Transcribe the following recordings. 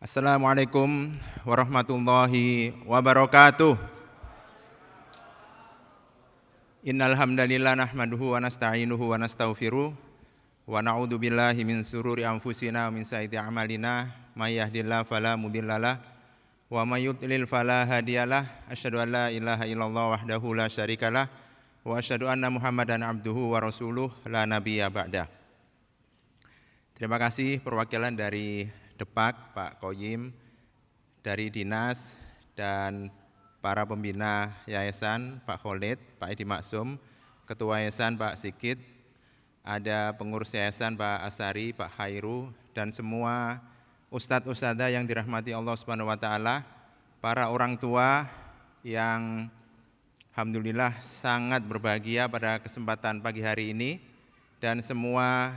Assalamualaikum warahmatullahi wabarakatuh. Innal hamdalillah nahmaduhu wa nasta'inuhu wa nastaghfiruh wa na'udzu billahi min sururi anfusina wa min sayyiati a'malina may yahdihillahu fala mudhillalah wa may yudlil fala hadiyalah. Asyhadu an la ilaha illallah wahdahu la syarikalah wa asyhadu anna Muhammadan abduhu wa rasuluh la nabiyya ba'dah. Terima kasih perwakilan dari Depak, Pak Koyim, dari Dinas dan para pembina yayasan, Pak Khalid, Pak Edi Maksum, Ketua Yayasan Pak Sikit, ada pengurus yayasan Pak Asari, Pak Khairu, dan semua ustadz-ustadzah yang dirahmati Allah Subhanahu wa Ta'ala, para orang tua yang alhamdulillah sangat berbahagia pada kesempatan pagi hari ini, dan semua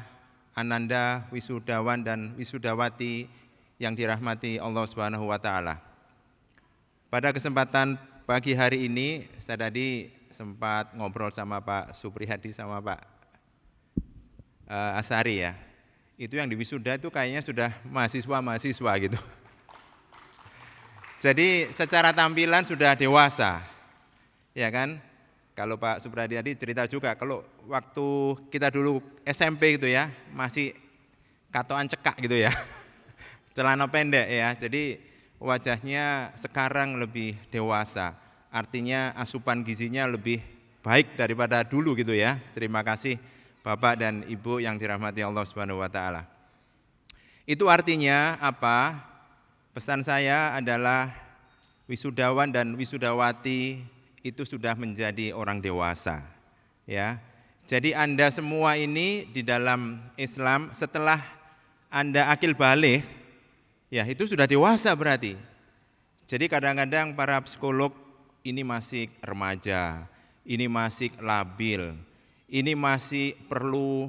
ananda wisudawan dan wisudawati yang dirahmati Allah Subhanahu wa Ta'ala. Pada kesempatan pagi hari ini saya tadi sempat ngobrol sama Pak Suprihadi sama Pak Asari ya. Itu yang di wisuda itu kayaknya sudah mahasiswa gitu. Jadi secara tampilan sudah dewasa. Ya kan? Kalau Pak Suprihadi tadi cerita juga, kalau waktu kita dulu SMP gitu ya, masih katoan cekak gitu ya, celana pendek ya, jadi wajahnya sekarang lebih dewasa, artinya asupan gizinya lebih baik daripada dulu gitu ya. Terima kasih Bapak dan Ibu yang dirahmati Allah Subhanahu wa Ta'ala. Itu artinya apa? Pesan saya adalah wisudawan dan wisudawati itu sudah menjadi orang dewasa, ya. Jadi Anda semua ini di dalam Islam setelah Anda akil baligh, ya itu sudah dewasa berarti. Jadi kadang-kadang para psikolog ini masih remaja, ini masih labil, ini masih perlu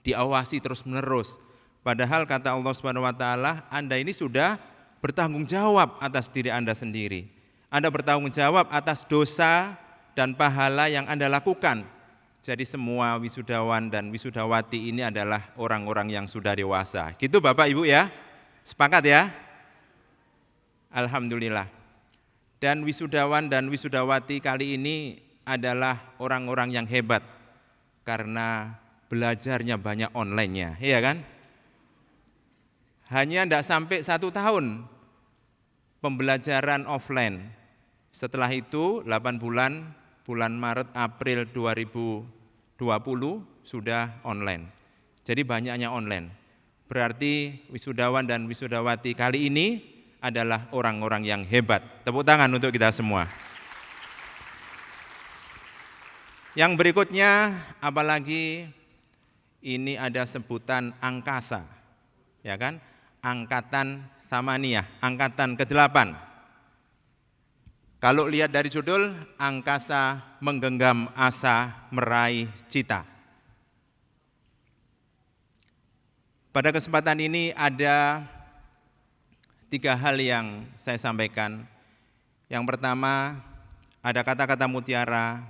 diawasi terus-menerus. Padahal kata Allah Subhanahu wa Ta'ala, Anda ini sudah bertanggung jawab atas diri Anda sendiri. Anda bertanggung jawab atas dosa dan pahala yang Anda lakukan. Jadi semua wisudawan dan wisudawati ini adalah orang-orang yang sudah dewasa. Gitu Bapak Ibu ya? Sepakat ya? Alhamdulillah. Dan wisudawan dan wisudawati kali ini adalah orang-orang yang hebat karena belajarnya banyak online-nya, iya kan? Hanya tidak sampai 1 tahun pembelajaran offline. Setelah itu 8 bulan, bulan Maret, April 2020 sudah online. Jadi banyaknya online. Berarti wisudawan dan wisudawati kali ini adalah orang-orang yang hebat. Tepuk tangan untuk kita semua. Yang berikutnya, apalagi ini ada sebutan angkasa, ya kan? Angkatan Samaniyah, angkatan ke-8. Kalau lihat dari judul, angkasa menggenggam asa meraih cita. Pada kesempatan ini ada 3 hal yang saya sampaikan. Yang pertama, ada kata-kata mutiara,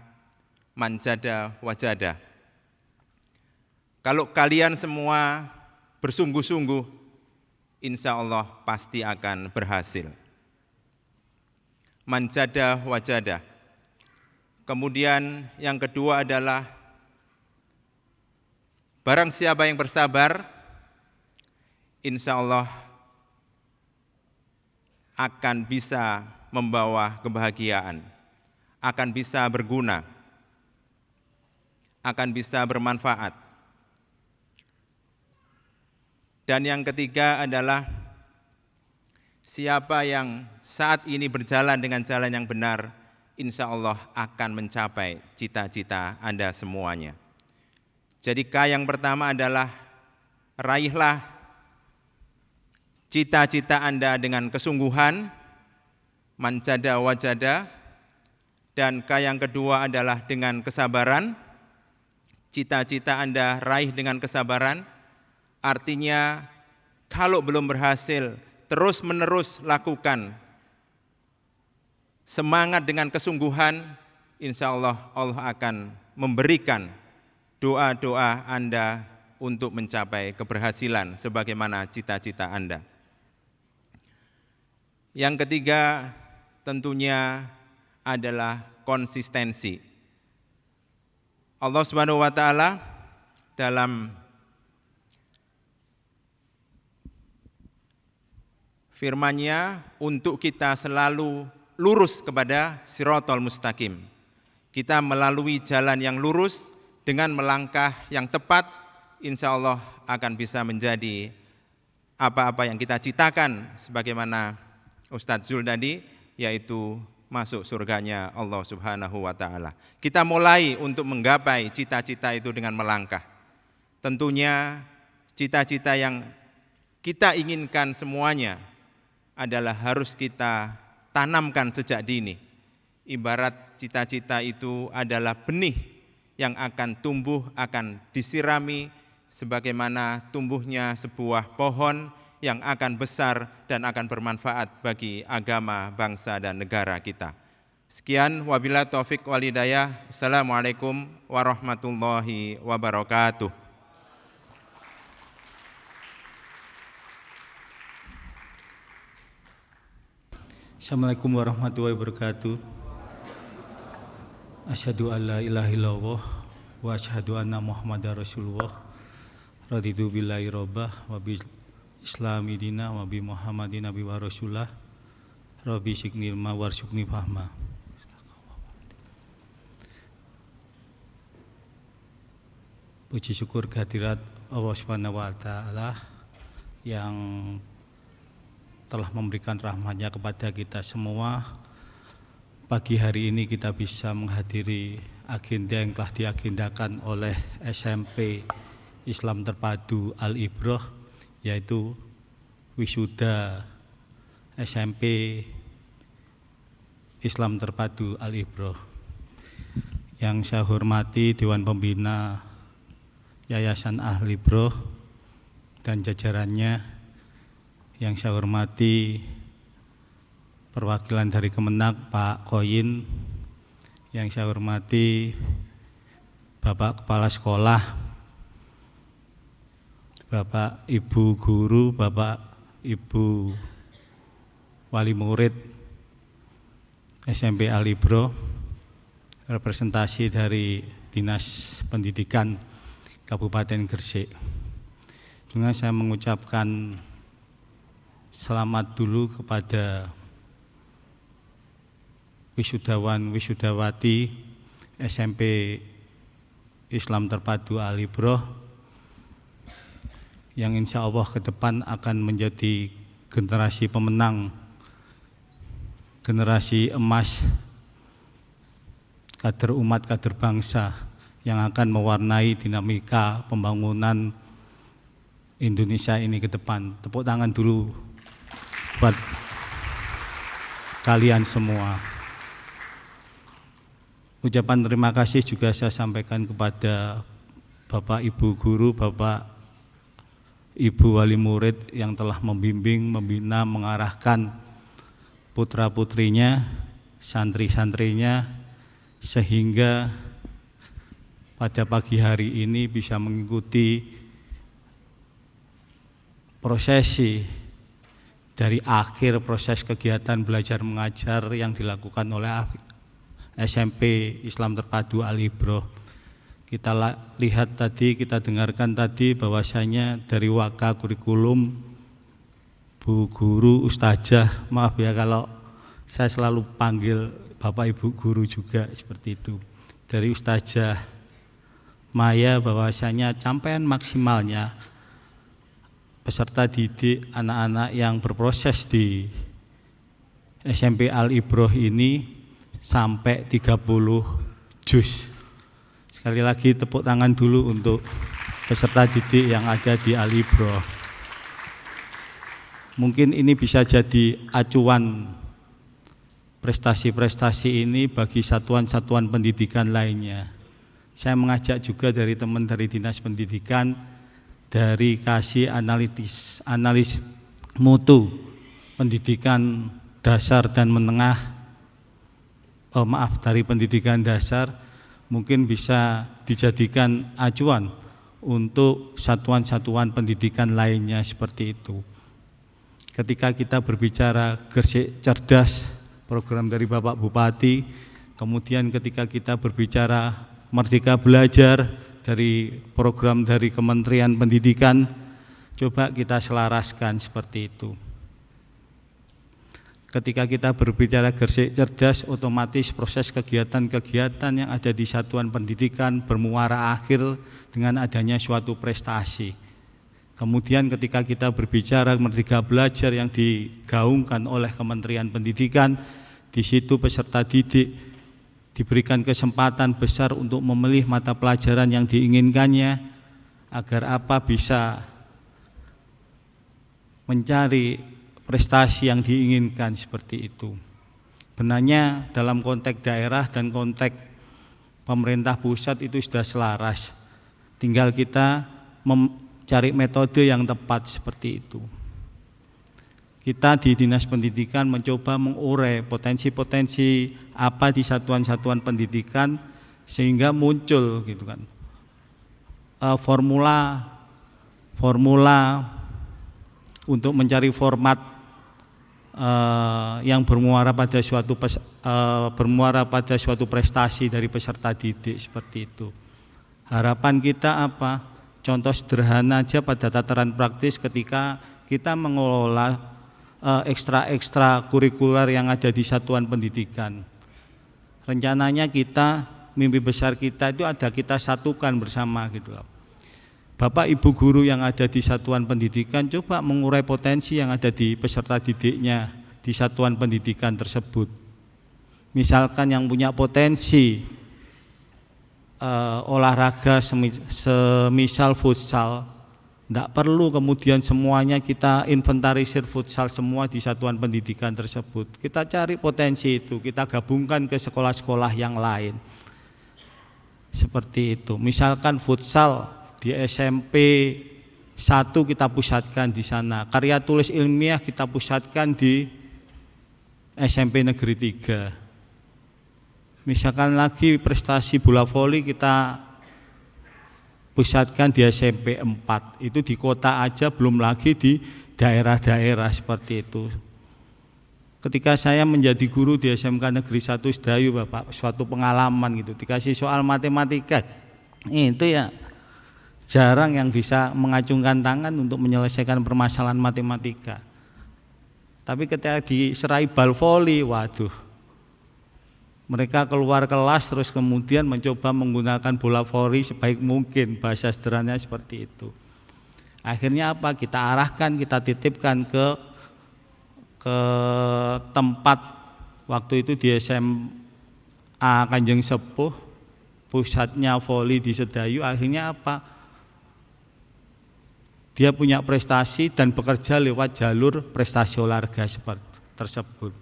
manjada wajada. Kalau kalian semua bersungguh-sungguh, insya Allah pasti akan berhasil. Manjada wajada. Kemudian yang kedua adalah barang siapa yang bersabar, insya Allah akan bisa membawa kebahagiaan, akan bisa berguna, akan bisa bermanfaat. Dan yang ketiga adalah siapa yang saat ini berjalan dengan jalan yang benar, insya Allah akan mencapai cita-cita Anda semuanya. Jadi yang pertama adalah raihlah cita-cita Anda dengan kesungguhan, manjada wajada, dan yang kedua adalah dengan kesabaran. Cita-cita Anda raih dengan kesabaran, artinya kalau belum berhasil, terus-menerus lakukan. Semangat dengan kesungguhan, insya Allah Allah akan memberikan doa-doa Anda untuk mencapai keberhasilan sebagaimana cita-cita Anda. Yang ketiga tentunya adalah konsistensi. Allah Subhanahu wa taala dalam firman-Nya untuk kita selalu lurus kepada Shiratal Mustaqim. Kita melalui jalan yang lurus dengan melangkah yang tepat, insya Allah akan bisa menjadi apa-apa yang kita citakan sebagaimana Ustadz Zul tadi, yaitu masuk surganya Allah Subhanahu wa taala. Kita mulai untuk menggapai cita-cita itu dengan melangkah. Tentunya cita-cita yang kita inginkan semuanya adalah harus kita tanamkan sejak dini. Ibarat cita-cita itu adalah benih yang akan tumbuh, akan disirami sebagaimana tumbuhnya sebuah pohon yang akan besar dan akan bermanfaat bagi agama, bangsa, dan negara kita. Sekian, wabillahi taufik wal hidayah. Assalamualaikum warahmatullahi wabarakatuh. Assalamualaikum warahmatullahi wabarakatuh. Asyhadu an la ilaha illallah wa asyhadu anna Muhammadar Rasulullah. Raditu billahi rabbah wa bil Islami dina wa bi Muhammadin nabi wa rasulullah. Rabbi syikni ilma warsyukni fahma. Puji syukur kehadirat Allah Subhanahu wa taala yang telah memberikan rahmat-Nya kepada kita semua. Pagi hari ini kita bisa menghadiri agenda yang telah diagendakan oleh SMP Islam Terpadu Al-Ibroh, yaitu wisuda SMP Islam Terpadu Al-Ibroh. Yang saya hormati Dewan Pembina Yayasan Al-Ibroh dan jajarannya, yang saya hormati perwakilan dari Kemenak Pak Koyin, yang saya hormati Bapak Kepala Sekolah, Bapak Ibu Guru, Bapak Ibu Wali Murid SMP Al-Ibroh, representasi dari Dinas Pendidikan Kabupaten Gresik. Dengan saya mengucapkan selamat dulu kepada wisudawan wisudawati SMP Islam Terpadu Al-Ibroh yang insya Allah ke depan akan menjadi generasi pemenang, generasi emas, kader umat, kader bangsa yang akan mewarnai dinamika pembangunan Indonesia ini ke depan. Tepuk tangan dulu buat kalian semua. Ucapan terima kasih juga saya sampaikan kepada Bapak Ibu Guru, Bapak Ibu Wali Murid yang telah membimbing, membina, mengarahkan putra-putrinya, santri-santrinya, sehingga pada pagi hari ini bisa mengikuti prosesi dari akhir proses kegiatan belajar mengajar yang dilakukan oleh SMP Islam Terpadu Al-Ibroh. Kita lihat tadi, kita dengarkan tadi bahwasanya dari waka kurikulum, Bu Guru, Ustazah, maaf ya kalau saya selalu panggil Bapak Ibu Guru juga seperti itu. Dari Ustazah Maya bahwasanya capaian maksimalnya peserta didik anak-anak yang berproses di SMP Al-Ibroh ini sampai 30 juz. Sekali lagi tepuk tangan dulu untuk peserta didik yang ada di Al-Ibroh. Mungkin ini bisa jadi acuan prestasi-prestasi ini bagi satuan-satuan pendidikan lainnya. Saya mengajak juga dari teman dari Dinas Pendidikan, dari kasih analis mutu pendidikan dasar dan menengah, dari pendidikan dasar, mungkin bisa dijadikan acuan untuk satuan-satuan pendidikan lainnya seperti itu. ketika kita berbicara Gresik Cerdas, program dari Bapak Bupati, kemudian ketika kita berbicara Merdeka Belajar dari program dari Kementerian Pendidikan, coba kita selaraskan seperti itu. Ketika kita berbicara Gresik Cerdas, otomatis proses kegiatan-kegiatan yang ada di satuan pendidikan bermuara akhir dengan adanya suatu prestasi. Kemudian ketika kita berbicara Merdeka Belajar yang digaungkan oleh Kementerian Pendidikan, di situ peserta didik diberikan kesempatan besar untuk memilih mata pelajaran yang diinginkannya, agar apa bisa mencari prestasi yang diinginkan seperti itu. Benarnya dalam konteks daerah dan konteks pemerintah pusat itu sudah selaras. Tinggal kita mencari metode yang tepat seperti itu. Kita di Dinas Pendidikan mencoba mengurai potensi-potensi apa di satuan-satuan pendidikan sehingga muncul gitu kan. Formula untuk mencari format yang bermuara pada suatu prestasi dari peserta didik seperti itu. Harapan kita apa? Contoh sederhana aja pada tataran praktis ketika kita mengelola ekstra kurikuler yang ada di satuan pendidikan. Rencananya mimpi besar kita itu ada kita satukan bersama gitu loh. Bapak Ibu guru yang ada di satuan pendidikan coba mengurai potensi yang ada di peserta didiknya di satuan pendidikan tersebut. Misalkan yang punya potensi olahraga semisal futsal, tidak perlu kemudian semuanya kita inventarisir futsal semua di satuan pendidikan tersebut. Kita cari potensi itu, kita gabungkan ke sekolah-sekolah yang lain. Seperti itu. Misalkan futsal di SMP 1 kita pusatkan di sana, karya tulis ilmiah kita pusatkan di SMP Negeri 3. Misalkan lagi prestasi bola voli kita pusatkan di SMP 4. Itu di kota aja, belum lagi di daerah-daerah seperti itu. Ketika saya menjadi guru di SMK Negeri 1 Sedayu, Bapak, suatu pengalaman gitu, dikasih soal matematika. Itu ya jarang yang bisa mengacungkan tangan untuk menyelesaikan permasalahan matematika. Tapi ketika diserai bal voli, waduh, mereka keluar kelas terus kemudian mencoba menggunakan bola voli sebaik mungkin, bahasa sederhananya seperti itu. Akhirnya apa? Kita arahkan, kita titipkan ke tempat waktu itu di SMA Kanjeng Sepuh, pusatnya voli di Sedayu. Akhirnya apa? Dia punya prestasi dan bekerja lewat jalur prestasi olahraga seperti tersebut.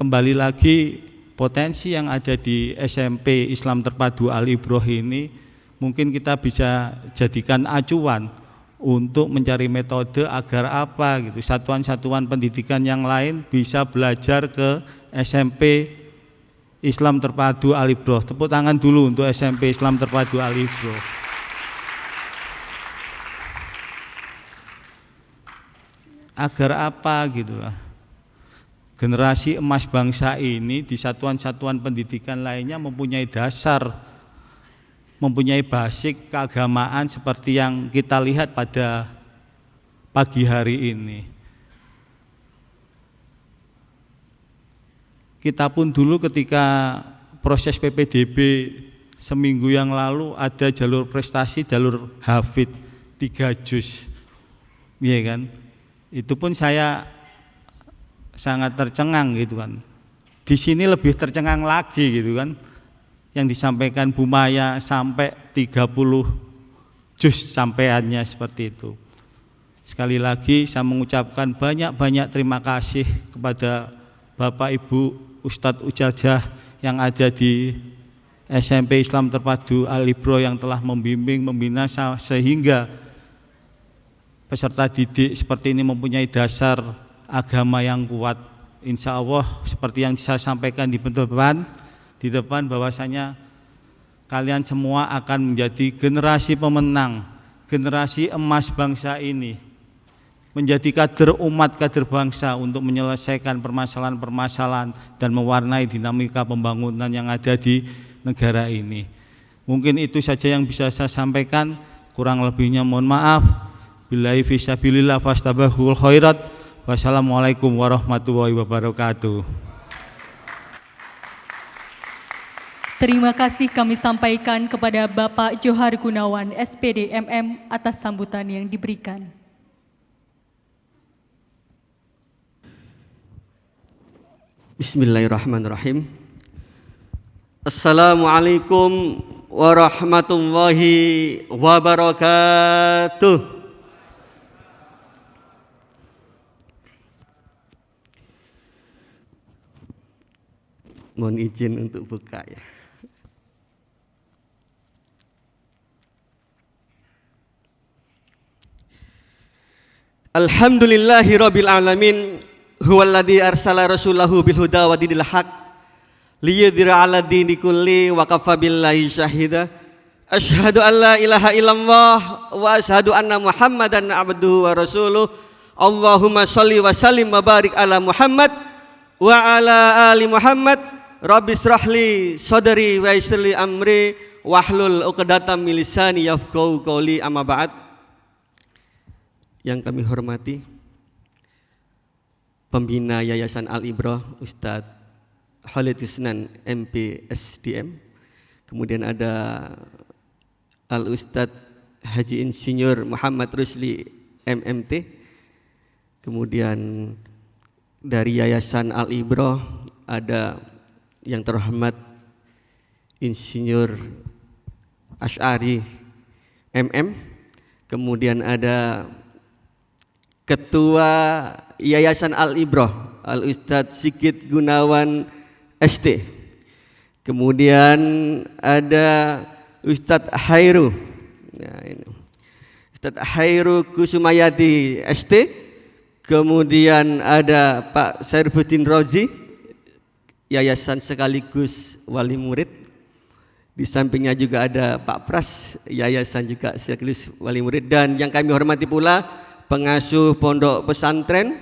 Kembali lagi, potensi yang ada di SMP Islam Terpadu Al-Ibroh ini mungkin kita bisa jadikan acuan untuk mencari metode agar apa gitu, satuan-satuan pendidikan yang lain bisa belajar ke SMP Islam Terpadu Al-Ibroh. Tepuk tangan dulu untuk SMP Islam Terpadu Al-Ibroh. Agar apa gitulah, generasi emas bangsa ini di satuan-satuan pendidikan lainnya mempunyai dasar, mempunyai basic keagamaan seperti yang kita lihat pada pagi hari ini. Kita pun dulu ketika proses PPDB seminggu yang lalu ada jalur prestasi, jalur hafid 3 juz, iya kan? Itu pun saya sangat tercengang gitu kan. Di sini lebih tercengang lagi gitu kan. Yang disampaikan Bu Maya sampai 30 juz sampaiannya seperti itu. Sekali lagi saya mengucapkan banyak-banyak terima kasih kepada Bapak Ibu Ustadz Ujajah yang ada di SMP Islam Terpadu Al-Ibroh yang telah membimbing, membina sehingga peserta didik seperti ini mempunyai dasar agama yang kuat. Insya Allah seperti yang saya sampaikan di depan bahwasanya kalian semua akan menjadi generasi pemenang, generasi emas bangsa ini. menjadi kader umat, kader bangsa untuk menyelesaikan permasalahan-permasalahan dan mewarnai dinamika pembangunan yang ada di negara ini. Mungkin itu saja yang bisa saya sampaikan, kurang lebihnya mohon maaf. Billahi fisabilillah fastabahul khairat. Wassalamualaikum warahmatullahi wabarakatuh. Terima kasih kami sampaikan kepada Bapak Johar Gunawan, SPD MM atas sambutan yang diberikan. Bismillahirrahmanirrahim. Assalamualaikum warahmatullahi wabarakatuh. Mohon izin untuk buka ya. Alhamdulillahirabbil alamin. Huwallazi arsala rasulahu bil huda wa dinil haq liyudhira 'ala dini kulli wa kafa billahi syahida. Asyhadu an la ilaha illallah wa asyhadu anna Muhammadan abduhu wa rasuluh. Allahumma shalli wa sallim wa barik ala Muhammad wa ala ali Muhammad. Rabbi shrahli sadri wa yassirli amri wahlul 'uqdatam min lisani yafqahu qawli, amma ba'd. Yang kami hormati Pembina Yayasan Al-Ibrah Ustadz Khalid Husnan MP SDM, kemudian ada Al-Ustadz Haji Insinyur Muhammad Rusli MMT, kemudian dari Yayasan Al-Ibrah ada yang terhormat Insinyur Asy'ari MM, kemudian ada Ketua Yayasan Al-Ibrah Al-Ustadz Sigit Gunawan ST, kemudian ada Ustadz Khairu, nah ini Ustadz Khairu Kusumayati ST, kemudian ada Pak Syarfuddin Rozi Yayasan sekaligus wali murid, di sampingnya juga ada Pak Pras Yayasan juga sekaligus wali murid, dan yang kami hormati pula pengasuh pondok pesantren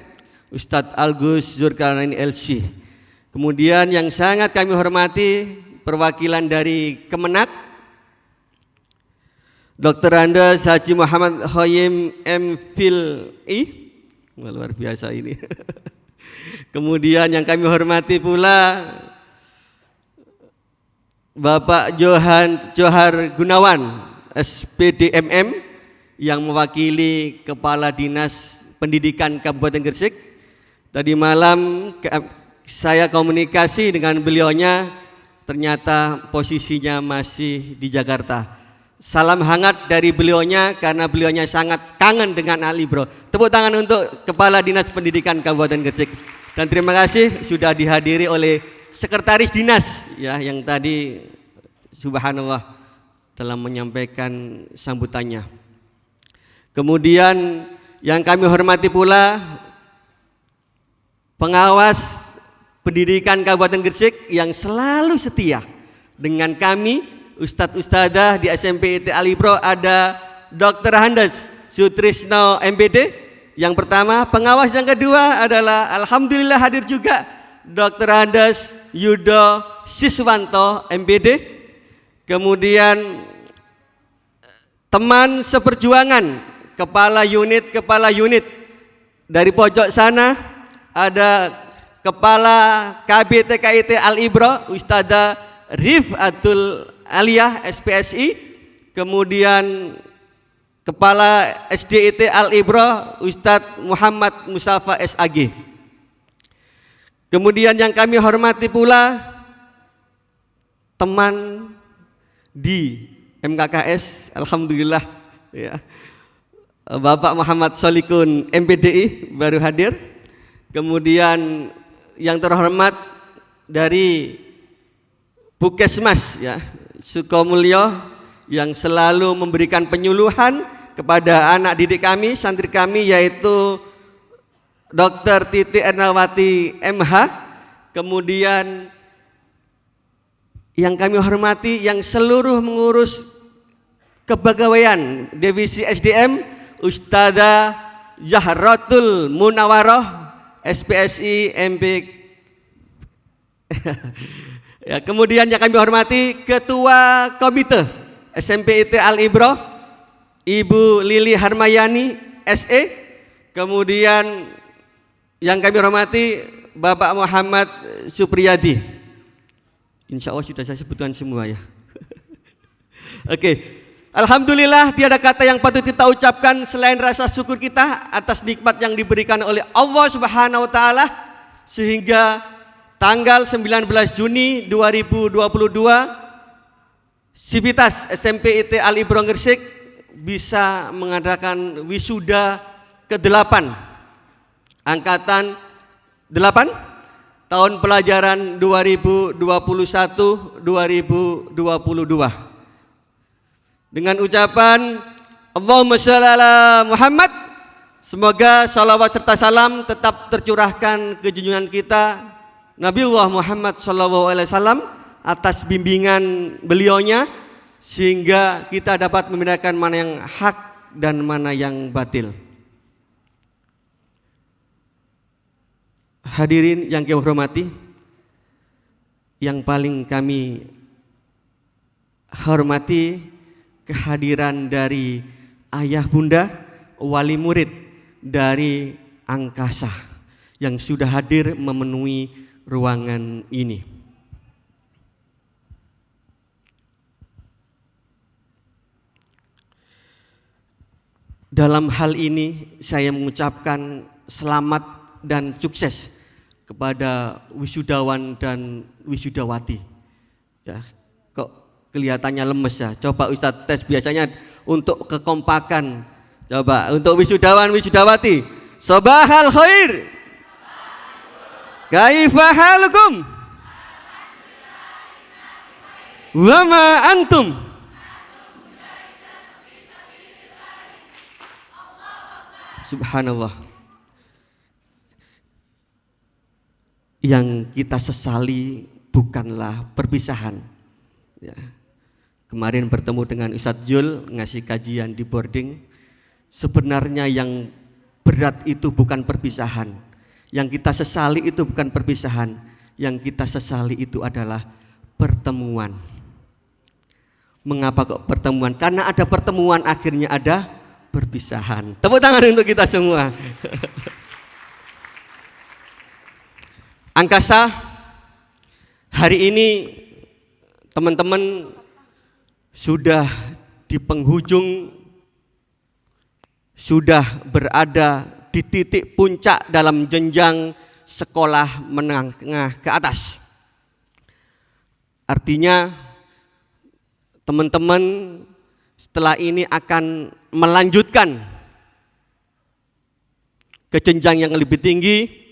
Ustadz Agus Zulkarnain LC. Kemudian yang sangat kami hormati perwakilan dari Kemenak, Dr. Andes Haji Muhammad Khoyim M.Phil I, luar biasa ini. Kemudian yang kami hormati pula Bapak Johar Gunawan SPD MM yang mewakili Kepala Dinas Pendidikan Kabupaten Gresik. Tadi malam saya komunikasi dengan beliaunya, ternyata posisinya masih di Jakarta. Salam hangat dari beliaunya karena beliaunya sangat kangen dengan Al-Ibrah. Tepuk tangan untuk Kepala Dinas Pendidikan Kabupaten Gresik. Dan terima kasih sudah dihadiri oleh Sekretaris Dinas ya yang tadi subhanallah dalam menyampaikan sambutannya. Kemudian yang kami hormati pula pengawas pendidikan Kabupaten Gresik yang selalu setia dengan kami, Ustadz Ustadzah di SMP IT Al-Ibrah, ada Dr. Handes Sutrisno MPD yang pertama. Pengawas yang kedua adalah alhamdulillah hadir juga Dr. Handes Yudo Siswanto MPD. Kemudian teman seperjuangan kepala unit dari pojok sana ada Kepala KBTKIT Al-Ibrah Ustadzah Rifatul Aliyah SPSI, kemudian Kepala SDIT Al-Ibrah Ustadz Muhammad Mustafa SAG. Kemudian yang kami hormati pula teman di MKKS, alhamdulillah ya, Bapak Muhammad Solikun MPDI baru hadir. Kemudian yang terhormat dari Puskesmas ya, Sukomulyo yang selalu memberikan penyuluhan kepada anak didik kami, santri kami, yaitu Dr. Titi Ernawati MH. Kemudian yang kami hormati yang seluruh mengurus kepegawaian divisi SDM, Ustadzah Zahratul Munawaroh SPSI MP. Ya, kemudian yang kami hormati Ketua Komite SMP IT Al-Ibroh Ibu Lili Harmayani SE. Kemudian yang kami hormati Bapak Muhammad Supriyadi. Insya Allah sudah saya sebutkan semua ya. Oke. Alhamdulillah, tiada kata yang patut kita ucapkan selain rasa syukur kita atas nikmat yang diberikan oleh Allah Subhanahu wa taala, sehingga tanggal 19 Juni 2022 Sivitas SMP IT Al-Ibroh Gresik bisa mengadakan wisuda ke-8 angkatan 8 tahun pelajaran 2021-2022 dengan ucapan Allahumma shalli ala Muhammad. Semoga salawat serta salam tetap tercurahkan ke junjungan kita Nabiullah Muhammad SAW atas bimbingan beliaunya, sehingga kita dapat membedakan mana yang hak dan mana yang batil. Hadirin yang kami hormati, yang paling kami hormati kehadiran dari ayah bunda wali murid dari Angkasa yang sudah hadir memenuhi ruangan ini. Dalam hal ini saya mengucapkan selamat dan sukses kepada wisudawan dan wisudawati. Ya, kok kelihatannya lemes ya. Coba Ustadz tes biasanya untuk kekompakan. Coba untuk wisudawan wisudawati. Sabahal khair. Kaifa halukum? Wa ma antum? Subhanallah. Yang kita sesali bukanlah perpisahan. Ya. Kemarin bertemu dengan Ustadz Jul ngasih kajian di boarding. Sebenarnya yang berat itu bukan perpisahan. Yang kita sesali itu bukan perpisahan. Yang kita sesali itu adalah pertemuan. Mengapa kok pertemuan? Karena ada pertemuan akhirnya ada perpisahan. Tepuk tangan untuk kita semua. Angkasa, hari ini teman-teman sudah di penghujung, sudah berada di titik puncak dalam jenjang sekolah menengah ke atas. Artinya teman-teman setelah ini akan melanjutkan ke jenjang yang lebih tinggi.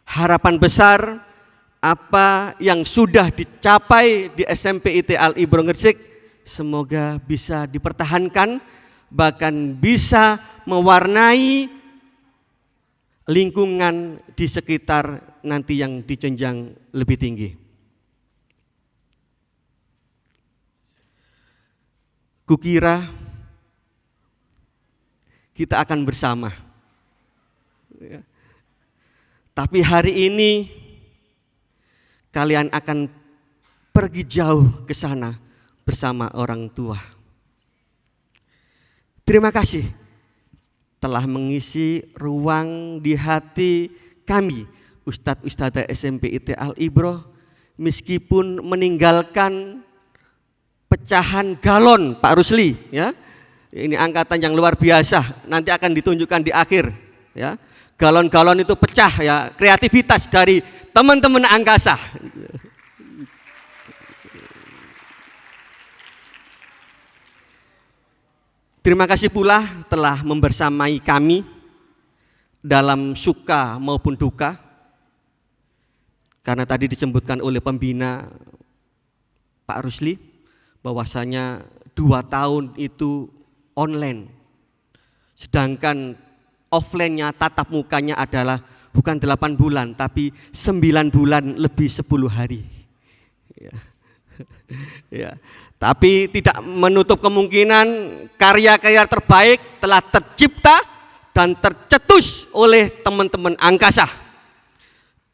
Harapan besar apa yang sudah dicapai di SMP IT Al-Ibroh Gresik semoga bisa dipertahankan, bahkan bisa mewarnai lingkungan di sekitar nanti yang di jenjang lebih tinggi. Kukira kita akan bersama. Tapi hari ini kalian akan pergi jauh ke sana bersama orang tua. Terima kasih telah mengisi ruang di hati kami, Ustadz-Ustadzah SMP IT Al-Ibroh, meskipun meninggalkan pecahan galon Pak Rusli, ya. Ini angkatan yang luar biasa, nanti akan ditunjukkan di akhir, ya. Galon-galon itu pecah, ya, kreativitas dari teman-teman Angkasa. Terima kasih pula telah membersamai kami dalam suka maupun duka. Karena tadi disebutkan oleh pembina Pak Rusli bahwasanya 2 tahun itu online. Sedangkan offline-nya, tatap mukanya adalah bukan 8 bulan, tapi 9 bulan lebih 10 hari. Ya. Ya. Tapi tidak menutup kemungkinan karya-karya terbaik telah tercipta dan tercetus oleh teman-teman angkasa.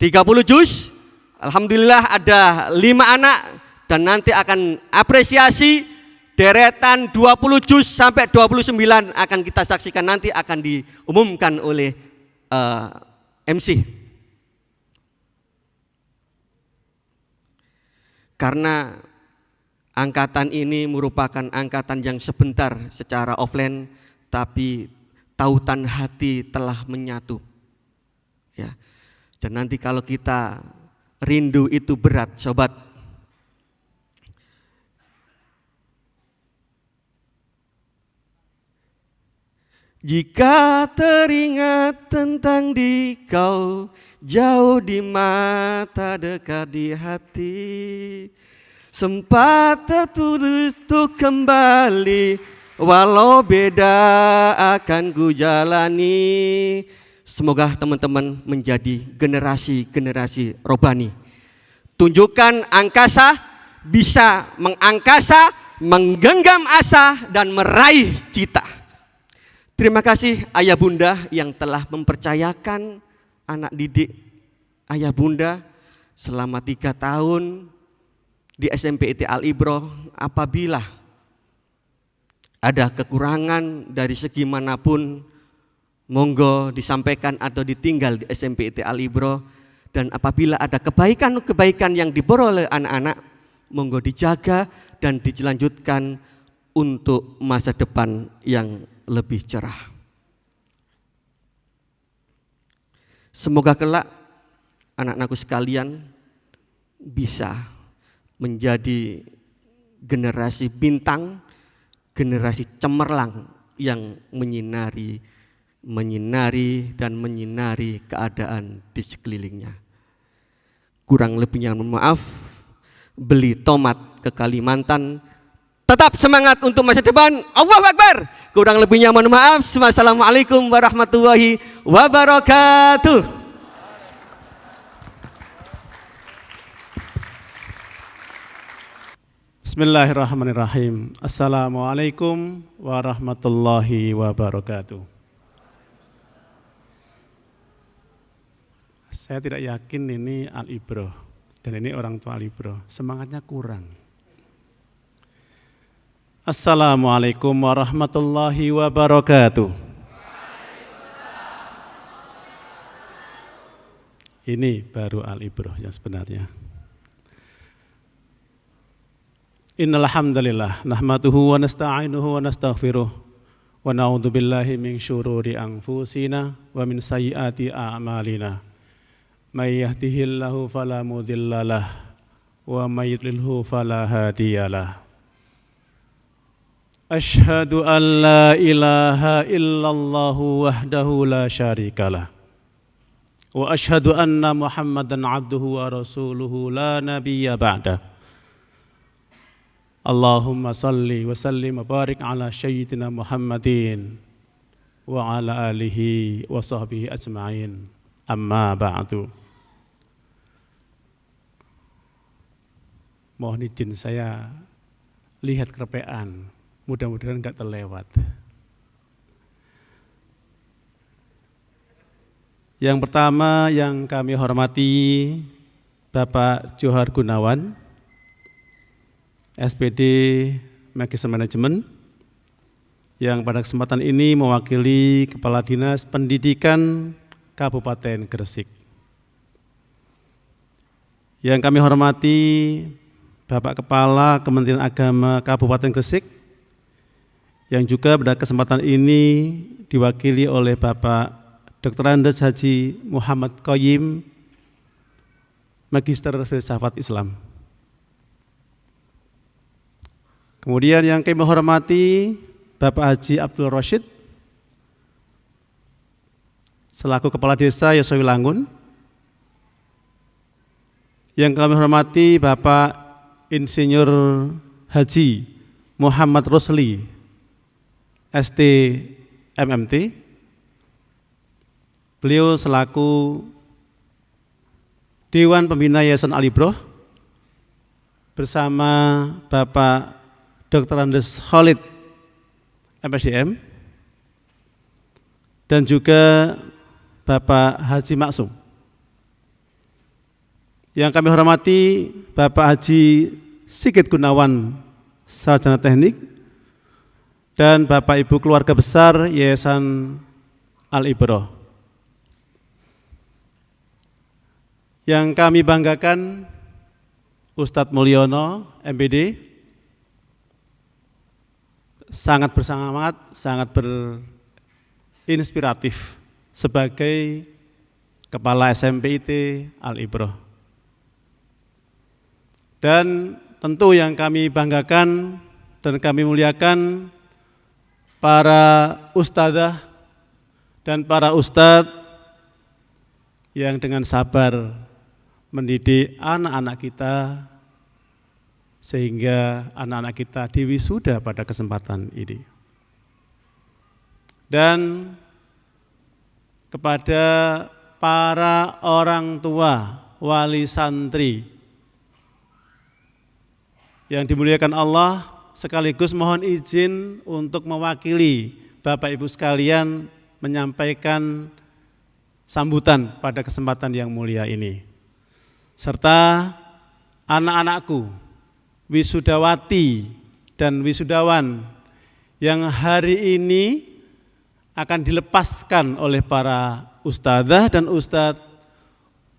30 juz, alhamdulillah ada 5 anak, dan nanti akan apresiasi deretan 20 juz sampai 29 akan kita saksikan, nanti akan diumumkan oleh MC. Karena angkatan ini merupakan angkatan yang sebentar secara offline, tapi tautan hati telah menyatu. Ya. Dan nanti kalau kita rindu itu berat, sobat. Jika teringat tentang dikau, jauh di mata dekat di hati, sempat tertulis untuk kembali, walau beda akan ku jalani. Semoga teman-teman menjadi generasi-generasi robani. Tunjukkan angkasa bisa mengangkasa, menggenggam asa, dan meraih cita. Terima kasih ayah bunda yang telah mempercayakan anak didik ayah bunda selama 3 tahun di SMP IT Al-Ibroh. Apabila ada kekurangan dari segi manapun, monggo disampaikan atau ditinggal di SMP IT Al-Ibroh. Dan apabila ada kebaikan-kebaikan yang diperoleh anak-anak, monggo dijaga dan dilanjutkan untuk masa depan yang lebih cerah. Semoga kelak anak-anakku sekalian bisa menjadi generasi bintang, generasi cemerlang yang menyinari dan menyinari keadaan di sekelilingnya. Kurang lebihnya mohon maaf. Beli tomat ke Kalimantan. Tetap semangat untuk masa depan. Allahu Akbar. Kurang lebihnya mohon maaf. Wassalamualaikum warahmatullahi wabarakatuh. Bismillahirrahmanirrahim. Assalamualaikum warahmatullahi wabarakatuh. Saya tidak yakin ini Al-Ibroh dan ini orang tua Al-Ibroh. Semangatnya kurang. Assalamualaikum warahmatullahi wabarakatuh. Ini baru Al-Ibroh yang sebenarnya. Innal hamdalillah nahmaduhu wa nasta'inuhu wa nastaghfiruh wa na'udzu billahi min syururi anfusina wa min sayyiati a'malina. May yahdihillahu fala mudhillalah wa may yudlilhu fala hadiyalah. Asyhadu an la ilaha illallah wahdahu la syarikalah wa asyhadu anna Muhammadan abduhu wa rasuluhu la nabiyya ba'da. Allahumma salli wa sallim wa barik ala sayyidina Muhammadin wa ala alihi wa sahbihi ajma'in. Amma ba'du. Mohon izin saya lihat kerepean. Mudah-mudahan enggak terlewat. Yang pertama yang kami hormati Bapak Johar Gunawan, SPD Magister Manajemen, yang pada kesempatan ini mewakili Kepala Dinas Pendidikan Kabupaten Gresik. Yang kami hormati Bapak Kepala Kementerian Agama Kabupaten Gresik, yang juga pada kesempatan ini diwakili oleh Bapak Dr. Andes Haji Muhammad Qayyim, Magister Filsafat Islam. Kemudian yang kami hormati Bapak Haji Abdul Rashid, selaku Kepala Desa Yosowilangun. Yang kami hormati Bapak Insinyur Haji Muhammad Rosli, ST MMT. Beliau selaku Dewan Pembina Yayasan Al-Ibroh bersama Bapak Dr. Andes Khalid, MSdM. dan juga Bapak Haji Maksum. Yang kami hormati Bapak Haji Sigit Gunawan, Sarjana Teknik, dan Bapak Ibu keluarga besar Yayasan Al-Ibroh. Yang kami banggakan Ustadz Mulyono, MPD, sangat bersemangat, sangat berinspiratif sebagai Kepala SMPIT Al-Ibroh. Dan tentu yang kami banggakan dan kami muliakan para ustadzah dan para ustadz yang dengan sabar mendidik anak-anak kita sehingga anak-anak kita diwisuda pada kesempatan ini. Dan kepada para orang tua, wali santri yang dimuliakan Allah, sekaligus mohon izin untuk mewakili Bapak Ibu sekalian menyampaikan sambutan pada kesempatan yang mulia ini. Serta anak-anakku, wisudawati dan wisudawan yang hari ini akan dilepaskan oleh para ustadzah dan ustadz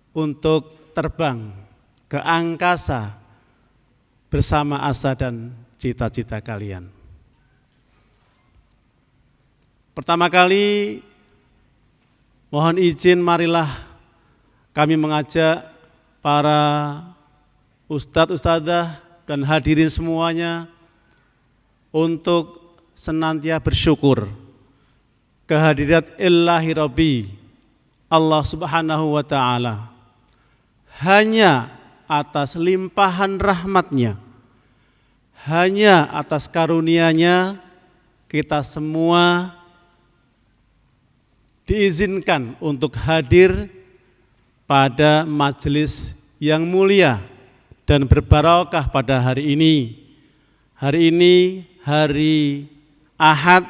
untuk terbang ke angkasa bersama asa dan cita-cita kalian. Pertama kali mohon izin marilah kami mengajak para ustadz, ustadzah dan hadirin semuanya untuk senantiasa bersyukur kehadirat Ilahi Rabbi Allah Subhanahu wa ta'ala. Hanya atas limpahan rahmatnya, hanya atas karunia-Nya kita semua diizinkan untuk hadir pada majelis yang mulia dan berbarokah pada hari ini. Hari ini hari Ahad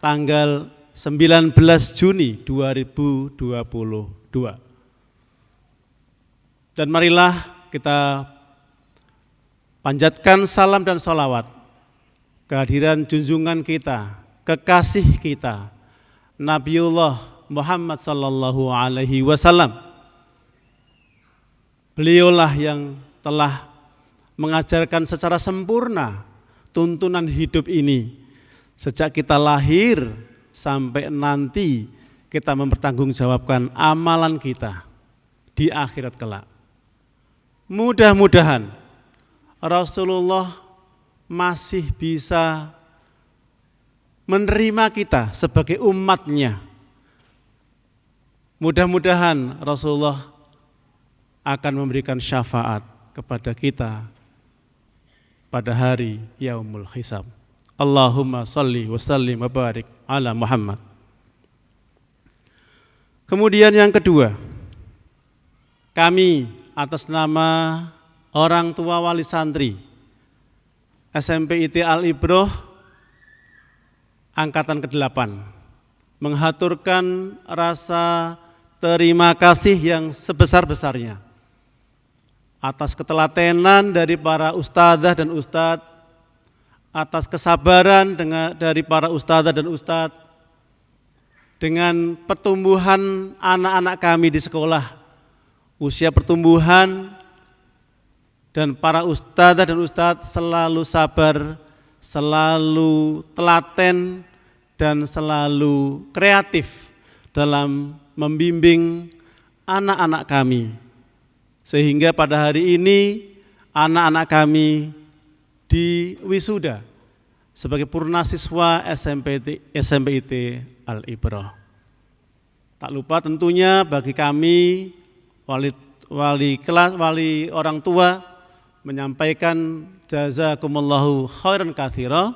tanggal 19 Juni 2022. Dan marilah kita panjatkan salam dan sholawat kehadiran junjungan kita, kekasih kita, Nabiullah Muhammad sallallahu alaihi wasallam. Beliaulah yang telah mengajarkan secara sempurna tuntunan hidup ini sejak kita lahir sampai nanti kita mempertanggungjawabkan amalan kita di akhirat kelak. Mudah-mudahan Rasulullah masih bisa menerima kita sebagai umatnya. Mudah-mudahan Rasulullah akan memberikan syafaat kepada kita pada hari Yaumul Hisab. Allahumma salli wa sallim wa barik ala Muhammad. Kemudian yang kedua, kami atas nama orang tua wali santri SMPIT Al-Ibroh angkatan ke-8 menghaturkan rasa terima kasih yang sebesar-besarnya atas ketelatenan dari para ustadzah dan ustadz, atas kesabaran dari para ustadzah dan ustadz, dengan pertumbuhan anak-anak kami di sekolah, usia pertumbuhan, dan para ustadzah dan ustadz selalu sabar, selalu telaten, dan selalu kreatif dalam membimbing anak-anak kami. Sehingga pada hari ini anak-anak kami diwisuda sebagai purnasiswa SMPIT Al-Ibroh. Tak lupa tentunya bagi kami wali kelas, wali orang tua menyampaikan jazakumullahu khairan katsira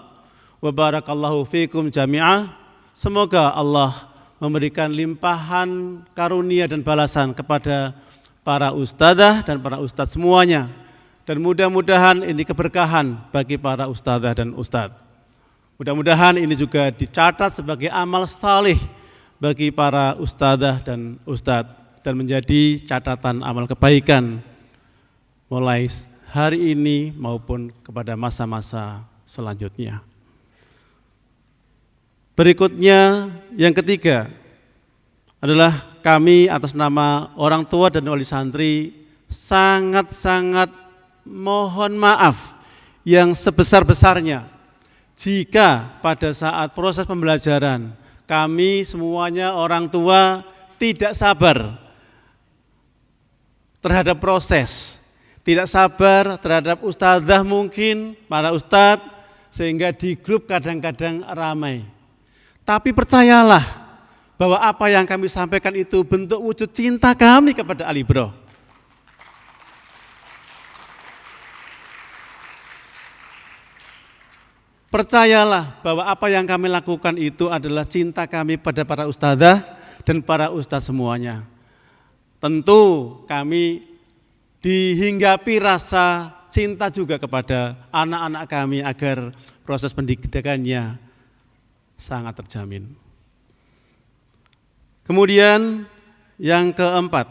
wa barakallahu fikum jami'ah. Semoga Allah memberikan limpahan karunia dan balasan kepada para ustadzah dan para ustadz semuanya. Dan mudah-mudahan ini keberkahan bagi para ustadzah dan ustadz. Mudah-mudahan ini juga dicatat sebagai amal salih bagi para ustadzah dan ustadz dan menjadi catatan amal kebaikan mulai hari ini maupun kepada masa-masa selanjutnya. Berikutnya yang ketiga adalah kami atas nama orang tua dan wali santri sangat-sangat mohon maaf yang sebesar-besarnya jika pada saat proses pembelajaran kami semuanya orang tua tidak sabar terhadap proses, tidak sabar terhadap ustadzah mungkin, para ustadz, sehingga di grup kadang-kadang ramai. Tapi percayalah bahwa apa yang kami sampaikan itu bentuk wujud cinta kami kepada Alibro. Percayalah bahwa apa yang kami lakukan itu adalah cinta kami pada para ustadzah dan para ustadz semuanya. Tentu kami dihinggapi rasa cinta juga kepada anak-anak kami agar proses pendidikannya sangat terjamin. Kemudian yang keempat,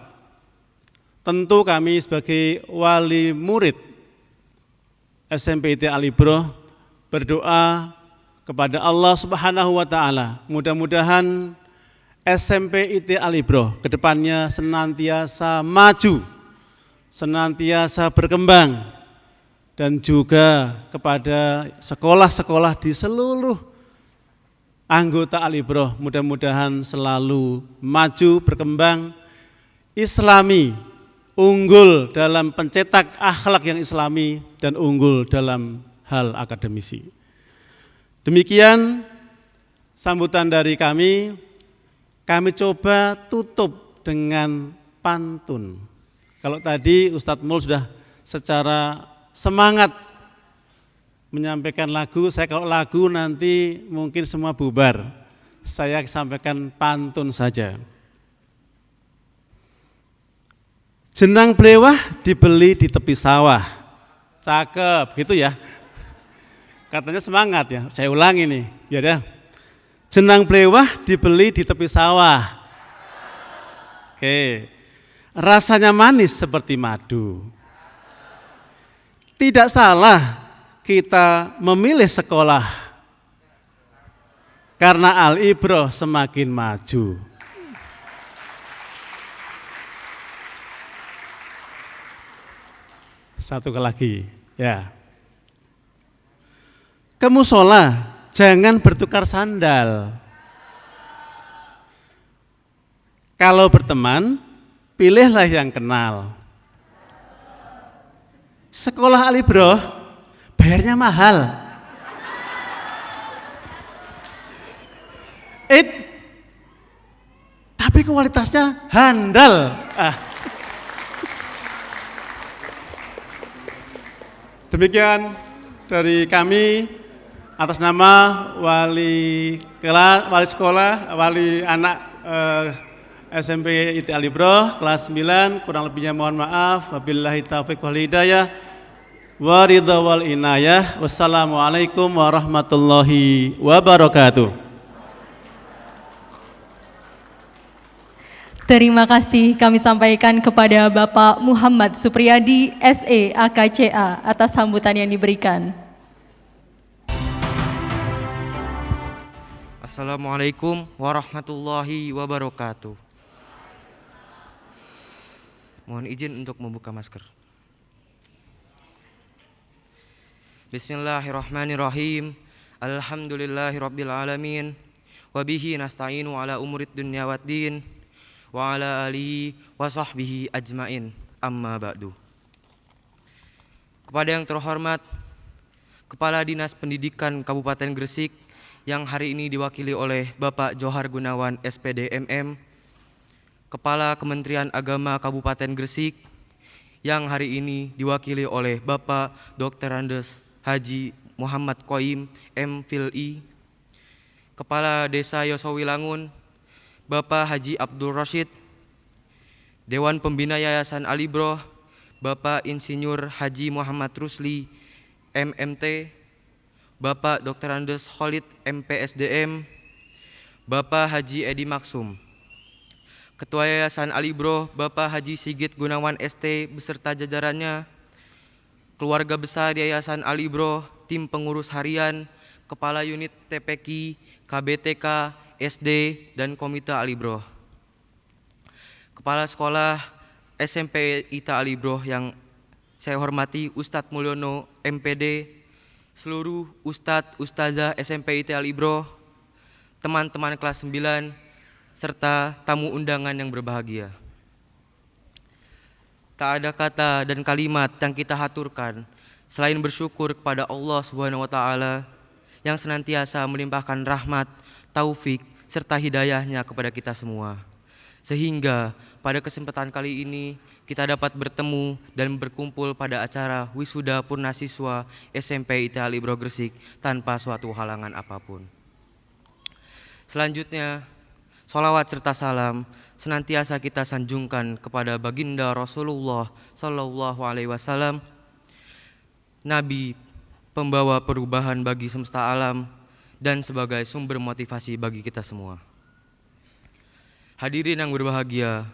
tentu kami sebagai wali murid SMP IT Alibro berdoa kepada Allah Subhanahu wa taala, mudah-mudahan SMP IT Alibro ke depannya senantiasa maju, senantiasa berkembang, dan juga kepada sekolah-sekolah di seluruh anggota Alibro mudah-mudahan selalu maju, berkembang, islami, unggul dalam pencetak akhlak yang islami dan unggul dalam hal akademisi. Demikian sambutan dari kami coba tutup dengan pantun. Kalau tadi Ustadz Mul sudah secara semangat menyampaikan lagu, saya kalau lagu nanti mungkin semua bubar. Saya sampaikan pantun saja. Jenang blewah dibeli di tepi sawah. Cakep, gitu ya. Katanya semangat ya, saya ulangi nih, ya dah. Jenang blewah dibeli di tepi sawah. Oke. Rasanya manis seperti madu. Tidak salah kita memilih sekolah karena Al-Ibroh semakin maju. Satu lagi, ya. Ke musola jangan bertukar sandal. Kalau berteman, pilihlah yang kenal. Sekolah Alibroh bayarnya mahal. Tapi kualitasnya handal. Demikian dari kami atas nama wali sekolah, wali anak SMP IT Alibroh kelas 9, kurang lebihnya mohon maaf. Wabillahi taufiq wal hidayah wa ridha wal inayah. Wassalamualaikum warahmatullahi wabarakatuh. Terima kasih kami sampaikan kepada Bapak Muhammad Supriyadi, SE AKCA atas sambutan yang diberikan. Assalamualaikum warahmatullahi wabarakatuh. Mohon izin untuk membuka masker. Bismillahirrahmanirrahim. Alhamdulillahirabbil alamin. Wa bihi nasta'inu ala umurid dunya waddin. Wa ala alihi wa sahbihi ajmain. Amma ba'du. Kepada yang terhormat Kepala Dinas Pendidikan Kabupaten Gresik yang hari ini diwakili oleh Bapak Johar Gunawan SPD MM, Kepala Kementerian Agama Kabupaten Gresik yang hari ini diwakili oleh Bapak Dr. Andes Haji Muhammad Qoim MPhilI, Kepala Desa Yosowilangun Bapak Haji Abdul Rashid, Dewan Pembina Yayasan Alibroh Bapak Insinyur Haji Muhammad Rusli MMT, Bapak Dr. Andes Khalid MPSDM, Bapak Haji Edi Maksum, Ketua Yayasan Alibro Bapak Haji Sigit Gunawan ST beserta jajarannya, keluarga besar Yayasan Alibro, tim pengurus harian, Kepala Unit TPQ, KBTK, SD, dan Komite Alibro. Kepala Sekolah SMP ITA Alibro yang saya hormati Ustadz Mulyono MPD, seluruh Ustadz Ustazah SMP ITA Alibro, teman-teman kelas 9, serta tamu undangan yang berbahagia. Tak ada kata dan kalimat yang kita haturkan selain bersyukur kepada Allah Subhanahu wa taala yang senantiasa melimpahkan rahmat, taufik, serta hidayahnya kepada kita semua. Sehingga pada kesempatan kali ini kita dapat bertemu dan berkumpul pada acara wisuda purnasiswa SMP ITA Alibro Gresik tanpa suatu halangan apapun. Selanjutnya, sholawat serta salam senantiasa kita sanjungkan kepada baginda Rasulullah Sallallahu Alaihi Wasallam, Nabi pembawa perubahan bagi semesta alam dan sebagai sumber motivasi bagi kita semua. Hadirin yang berbahagia,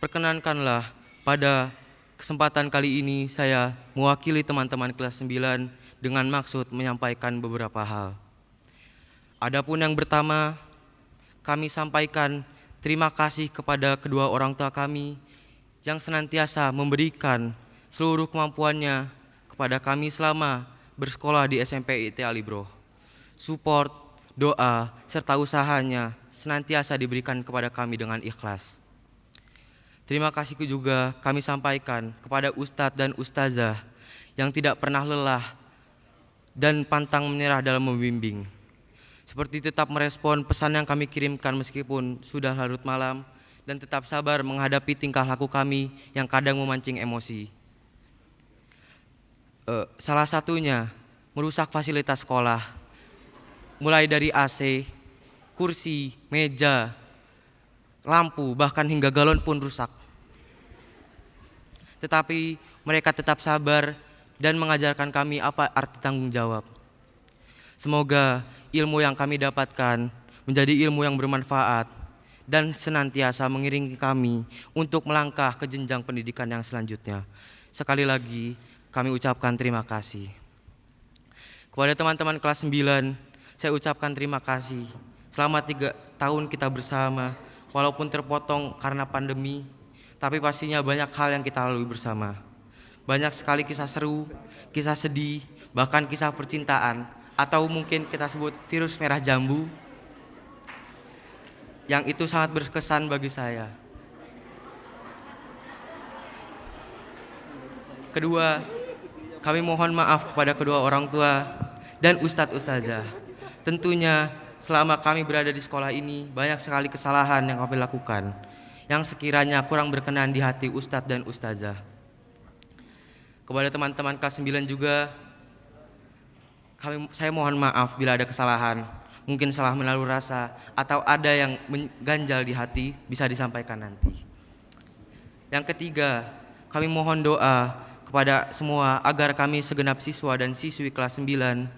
perkenankanlah pada kesempatan kali ini saya mewakili teman-teman kelas 9 dengan maksud menyampaikan beberapa hal. Adapun yang pertama, kami sampaikan terima kasih kepada kedua orang tua kami yang senantiasa memberikan seluruh kemampuannya kepada kami selama bersekolah di SMP ITA Alibro. Support, doa, serta usahanya senantiasa diberikan kepada kami dengan ikhlas. Terima kasih juga kami sampaikan kepada Ustadz dan Ustazah yang tidak pernah lelah dan pantang menyerah dalam membimbing. Seperti tetap merespon pesan yang kami kirimkan meskipun sudah larut malam dan tetap sabar menghadapi tingkah laku kami yang kadang memancing emosi. Salah satunya merusak fasilitas sekolah, mulai dari AC, kursi, meja, lampu, bahkan hingga galon pun rusak. Tetapi mereka tetap sabar dan mengajarkan kami apa arti tanggung jawab. Semoga ilmu yang kami dapatkan menjadi ilmu yang bermanfaat dan senantiasa mengiringi kami untuk melangkah ke jenjang pendidikan yang selanjutnya. Sekali lagi kami ucapkan terima kasih. Kepada teman-teman kelas 9, saya ucapkan terima kasih. Selama 3 tahun kita bersama, walaupun terpotong karena pandemi, tapi pastinya banyak hal yang kita lalui bersama. Banyak sekali kisah seru, kisah sedih, bahkan kisah percintaan, atau mungkin kita sebut virus merah jambu, yang itu sangat berkesan bagi saya. Kedua, kami mohon maaf kepada kedua orang tua dan Ustadz Ustazah. Tentunya selama kami berada di sekolah ini banyak sekali kesalahan yang kami lakukan yang sekiranya kurang berkenan di hati Ustadz dan Ustazah. Kepada teman-teman kelas 9 juga, saya mohon maaf bila ada kesalahan, mungkin salah menaruh rasa atau ada yang mengganjal di hati, bisa disampaikan nanti. Yang ketiga, kami mohon doa kepada semua agar kami segenap siswa dan siswi kelas 9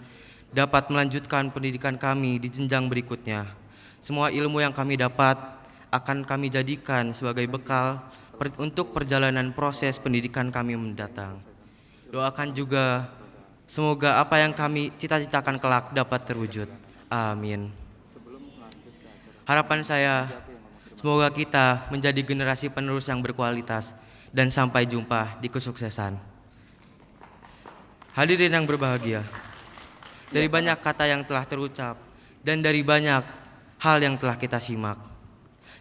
dapat melanjutkan pendidikan kami di jenjang berikutnya. Semua ilmu yang kami dapat akan kami jadikan sebagai bekal untuk perjalanan proses pendidikan kami mendatang. Doakan juga semoga apa yang kami cita-citakan kelak dapat terwujud. Amin. Harapan saya, semoga kita menjadi generasi penerus yang berkualitas dan sampai jumpa di kesuksesan. Hadirin yang berbahagia, dari banyak kata yang telah terucap dan dari banyak hal yang telah kita simak,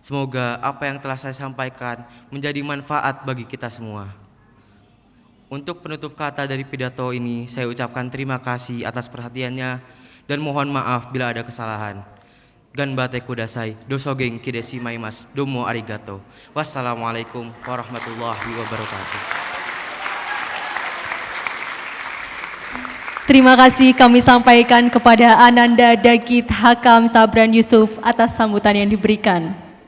semoga apa yang telah saya sampaikan menjadi manfaat bagi kita semua. Untuk penutup kata dari pidato ini, saya ucapkan terima kasih atas perhatiannya dan mohon maaf bila ada kesalahan. Ganbate kudasai, dosogeng kidesi maimas, domo arigato. Wassalamualaikum warahmatullahi wabarakatuh. Terima kasih kami sampaikan kepada Ananda Dagit Hakam Sabran Yusuf atas sambutan yang diberikan.